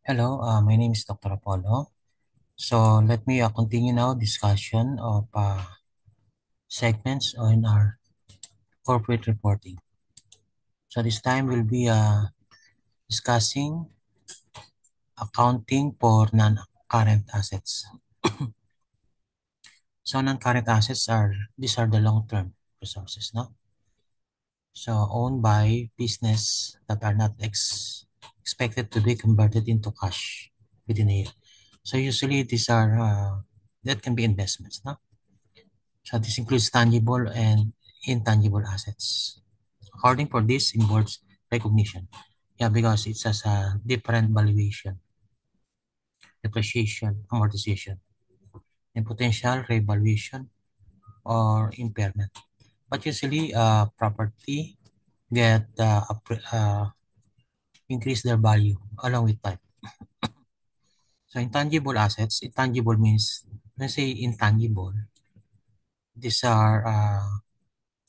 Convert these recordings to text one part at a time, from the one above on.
Hello, my name is Dr. Apollo. So let me continue now discussion of segments on our corporate reporting. So this time we'll be discussing accounting for non-current assets. So non-current assets these are the long-term resources, no? So owned by business that are not expected to be converted into cash within a year. So usually these are that can be investments, no? So this includes tangible and intangible assets. According for this involves recognition. Yeah, because it has a different valuation, depreciation, amortization, and potential revaluation or impairment. But usually, property get increase their value along with time. So intangible assets, intangible means, let's say intangible, these are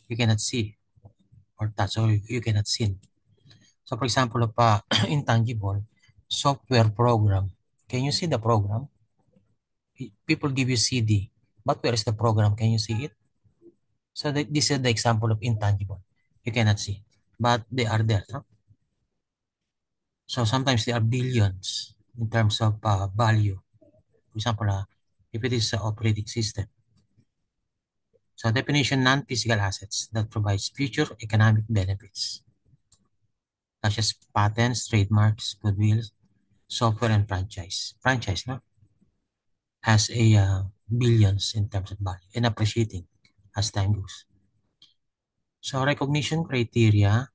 you cannot see or touch or you cannot see. So for example, of intangible software program, can you see the program? People give you CD, but where is the program? Can you see it? So this is the example of intangible. You cannot see, but they are there. No? So sometimes they are billions in terms of value. For example, if it is an operating system. So definition, non-physical assets that provides future economic benefits, such as patents, trademarks, goodwill, software, and franchise. Franchise, no? Has a billions in terms of value and appreciating as time goes. So recognition criteria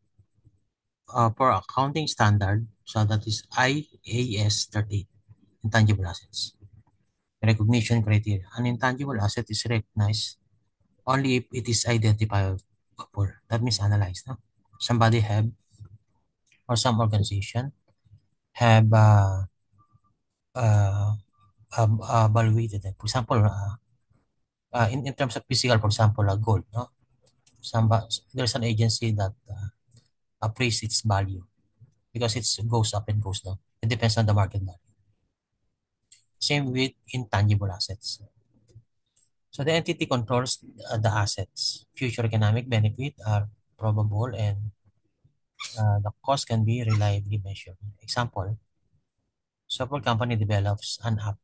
for accounting standard, so that is IAS 38, intangible assets. Recognition criteria. An intangible asset is recognized only if it is identifiable. That means analyzed. No? Somebody have or some organization have uh, evaluated it. For example, in terms of physical, for example, gold. No? There's an agency that appraise its value because it goes up and goes down. It depends on the market value. Same with intangible assets. So the entity controls the assets. Future economic benefit are probable and the cost can be reliably measured. Example, software company develops an app.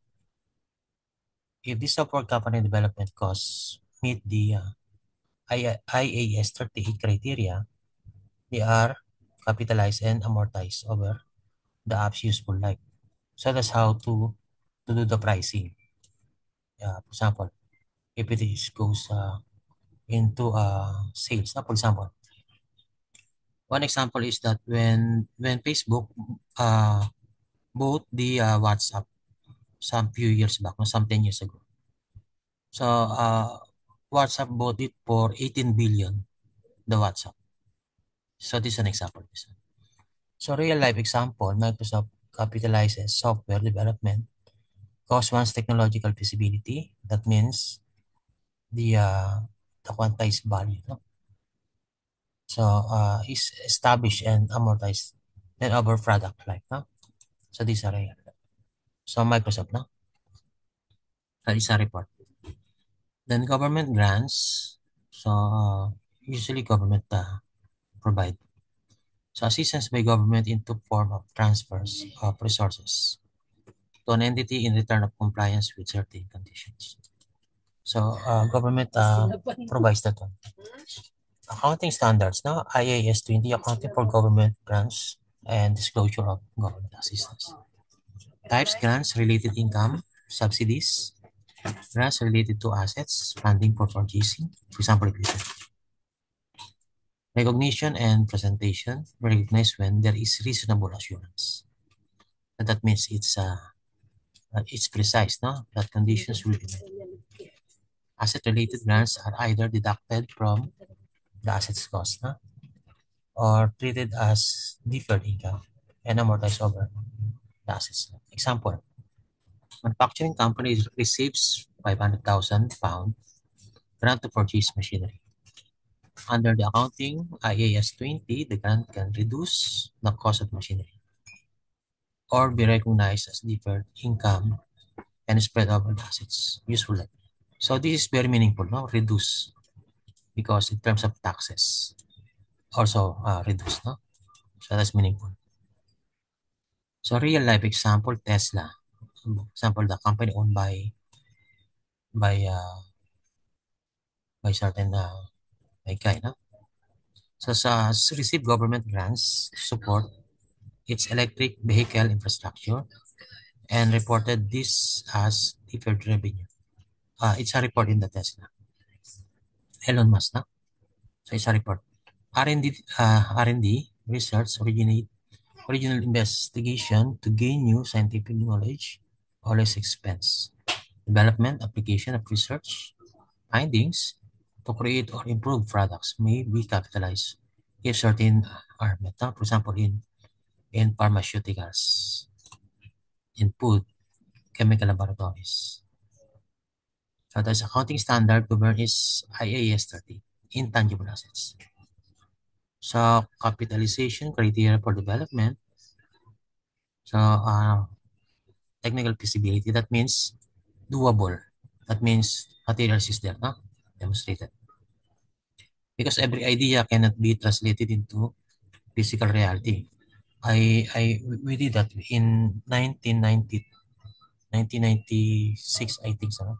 If this software company development costs meet the IAS 38 criteria, they are capitalized and amortized over the app's useful life. So that's how to do the pricing. For example, if it is goes into sales. For example, one example is that when Facebook bought the WhatsApp some few years back, no, some 10 years ago. So WhatsApp bought it for 18 billion, the WhatsApp. So this is an example. So real life example, Microsoft capitalizes software development, cost once technological feasibility. That means the quantized value. No? So is established and amortized then over product life. No? So these are real. So Microsoft, no? That is a report. Then government grants. So usually government provide. So assistance by government into form of transfers of resources to an entity in return of compliance with certain conditions. So government provides that one. Accounting standards, no? IAS 20, accounting for government grants and disclosure of government assistance. Types, grants, related income, subsidies, grants related to assets, funding for purchasing, for example, equipment. Recognition and presentation, recognize when there is reasonable assurance. And that means it's precise, no? That conditions will be met. Asset-related grants are either deducted from the asset's cost, no? Or treated as deferred income and amortized over the assets. Example, manufacturing company receives £500,000 grant to purchase machinery. Under the accounting IAS 20, the grant can reduce the cost of machinery. or be recognized as deferred income and spread over the assets useful life. So this is very meaningful, no? Reduce, because in terms of taxes, also reduce, no? So that's meaningful. So real life example, Tesla. Example, the company owned by certain like guy, no? So receive government grants to support its electric vehicle infrastructure and reported this as deferred revenue. It's a report in the Tesla. Elon Musk, no? So it's a report. R&D research original investigation to gain new scientific knowledge, always expense. Development, application of research, findings to create or improve products may be capitalized if certain are met. For example, in pharmaceuticals, in food, chemical laboratories. So the accounting standard governed is IAS 30, intangible assets. So capitalization criteria for development. So technical feasibility, that means doable. That means materials is there, no? Demonstrated. Because every idea cannot be translated into physical reality. We did that in 1996, I think so.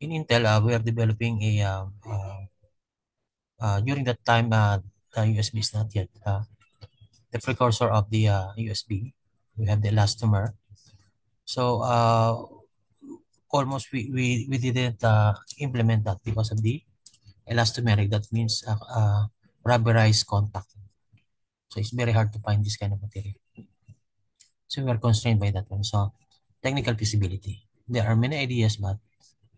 In Intel, we are developing during that time, the USB is not yet the precursor of the USB. We have the elastomer. So almost we didn't implement that because of the elastomeric. That means rubberized contact. So it's very hard to find this kind of material. So we are constrained by that one. So technical feasibility. There are many ideas, but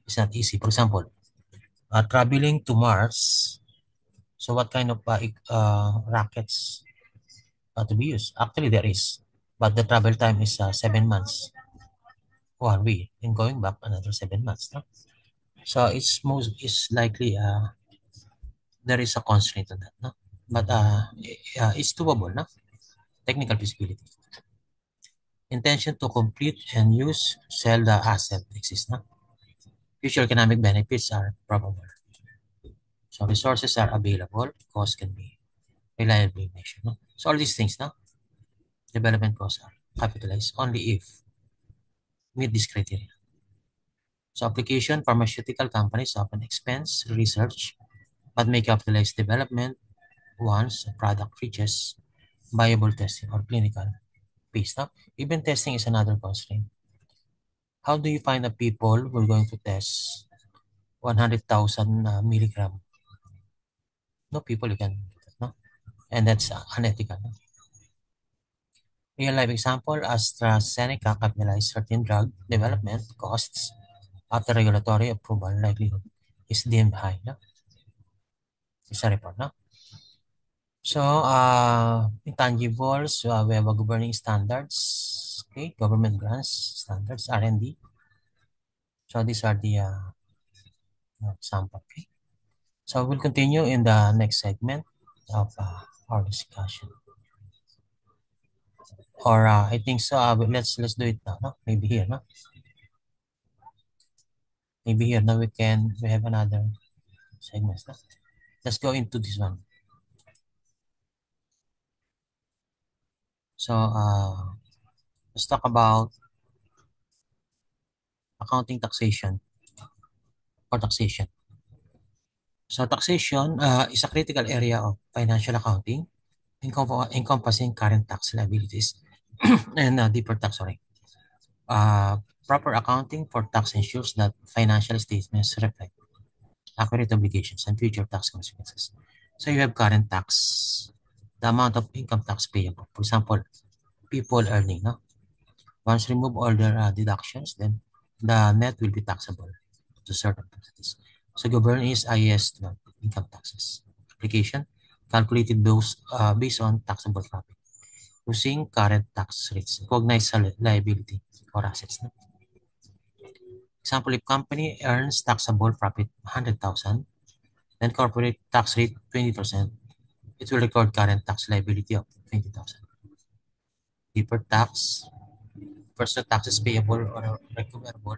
it's not easy. For example, traveling to Mars. So what kind of rockets to be used? Actually, there is, but the travel time is 7 months. 1 week, and going back another 7 months. No? So it's likely there is a constraint on that. No? But it's doable. No? Technical feasibility. Intention to complete and use sell the asset exists. No? Future economic benefits are probable. So resources are available, cost can be reliably measured. No? So all these things, no? Development costs are capitalized only if meet this criteria. So application, pharmaceutical companies often expense research but may capitalize development once a product reaches viable testing or clinical phase. No? Even testing is another constraint. How do you find the people who are going to test 100,000 milligram? No people you can do that, no? And that's unethical. No? Real life example, AstraZeneca capitalized certain drug development costs after regulatory approval likelihood is deemed high. No? It's a report. No? So, intangibles, we have a governing standards, okay, government grants, standards, R&D. So these are the example, okay. So we'll continue in the next segment of our discussion. Or I think so. Let's do it now. No? Maybe here, no? Maybe here now we have another segment. No? Let's go into this one. So let's talk about accounting taxation or taxation. So taxation is a critical area of financial accounting, encompassing current tax liabilities and deferred tax. Sorry. Uh, Proper accounting for tax ensures that financial statements reflect accurate obligations and future tax consequences. So you have current tax, the amount of income tax payable. For example, people earning. No? Once remove all their deductions, then the net will be taxable to certain percentages. So government is IAS 12, income taxes. Application calculated those based on taxable profit using current tax rates, recognize liability or assets. No? Example, if company earns taxable profit 100,000, then corporate tax rate 20%, it will record current tax liability of 20,000. Deferred tax, personal taxes payable or recoverable.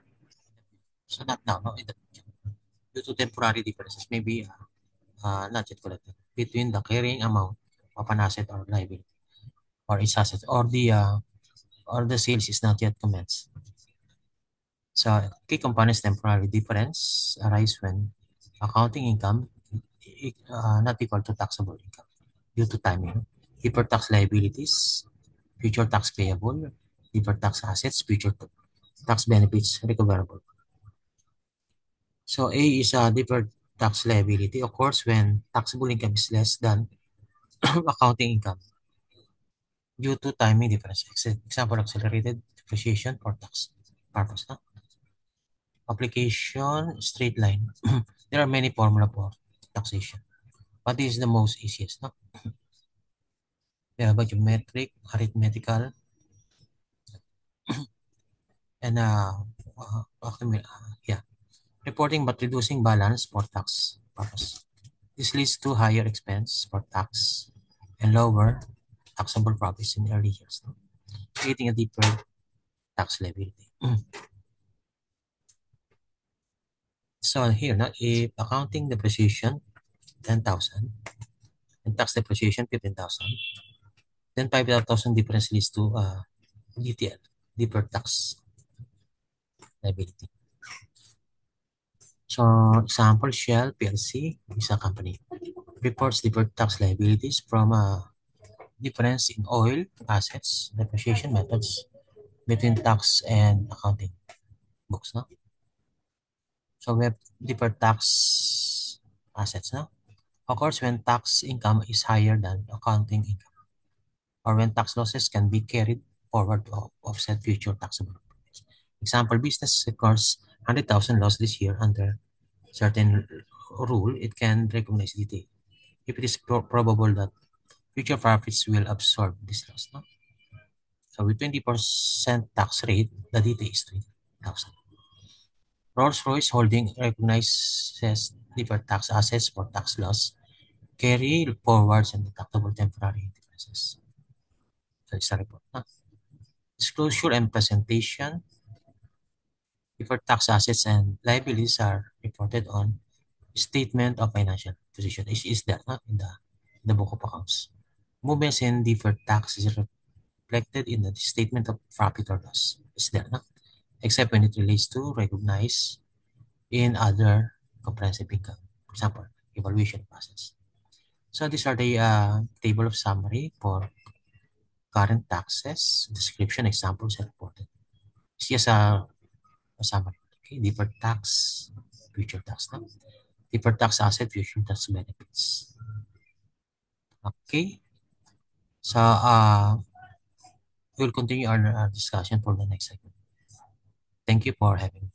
So not now, no, in the future. Due to temporary differences, maybe not yet collected between the carrying amount of an asset or liability or its asset or the sales is not yet commenced. So key components temporary difference arise when accounting income not equal to taxable income due to timing, deferred tax liabilities, future tax payable, deferred tax assets, future tax benefits recoverable. So A is a deferred tax liability occurs when taxable income is less than accounting income due to timing difference. Example, accelerated depreciation for tax purpose. No? Application, straight line. There are many formula for taxation. What is the most easiest? No? There are geometric, arithmetical, and yeah, reporting but reducing balance for tax purpose. This leads to higher expense for tax and lower taxable profits in early years, no? Creating a deeper tax liability. So here, no, if accounting depreciation 10,000 and tax depreciation 15,000, then 5,000 difference leads to DTL, deferred tax liability. So example, Shell PLC is a company reports deferred tax liabilities from a difference in oil assets depreciation methods between tax and accounting books. No? So we have deferred tax assets. No? Occurs when tax income is higher than accounting income or when tax losses can be carried forward to offset future taxable profits. Example, business records 100,000 loss this year under certain rule, it can recognize DTA if it is probable that future profits will absorb this loss. No? So with 20% tax rate, the DTA is 20,000. Rolls-Royce Holding recognizes deferred tax assets for tax loss, carry forwards and deductible temporary differences. So it's a report. No? Disclosure and presentation, deferred tax assets and liabilities are reported on statement of financial position. Is that in the book of accounts? Movements in deferred tax is reflected in the statement of profit or loss. Is there, no? Except when it relates to recognize in other comprehensive income. For example, evaluation of assets. So these are the table of summary for current taxes, description, examples, and reported. It's just a summary. Okay, deferred tax, future tax. No? Deferred tax asset, future tax benefits. Okay, so we'll continue our discussion for the next segment. Thank you for having me.